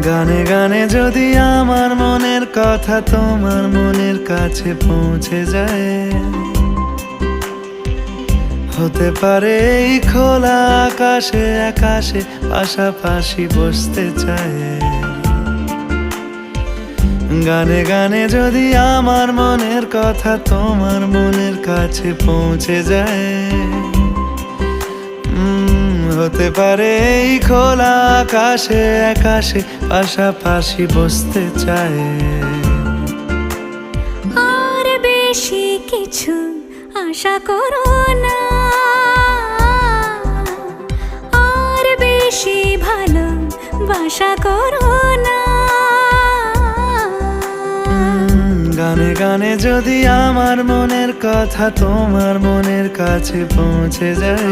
গানে গানে যদি আমার মনের কথা তোমার মনের কাছে পৌঁছে যায়, হতে পারে এই খোলা আকাশে আকাশে পাশাপাশি বসতে চায়। গানে গানে যদি আমার মনের কথা তোমার মনের কাছে পৌঁছে যায়, হতে পারে এই খোলা আকাশে আকাশে পাশাপাশি বসতে চায়। আর বেশি কিছু আশা করো না, আর বেশি ভালোবাসা করো না। গানে গানে যদি আমার মনের কথা তোমার মনের কাছে পৌঁছে যায়,